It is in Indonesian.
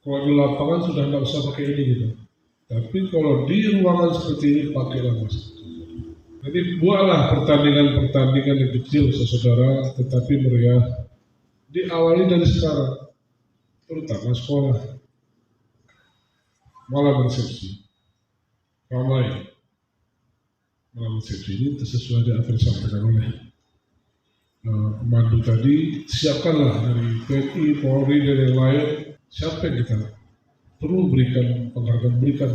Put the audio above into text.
Kalau di lapangan sudah nggak usah pakai ini gitu. Tapi kalau di ruangan seperti ini pakailah masker. Jadi buatlah pertandingan yang kecil saudara, tetapi meriah. Diawali dari sekarang, terutama sekolah. Malam resepsi, ramai. Malam resepsi ini sesuai dengan apa yang disampaikan oleh pemandu tadi. Siapkanlah dari TNI, Polri dan yang lain. Siapa yang kita perlu berikan penghargaan, berikan.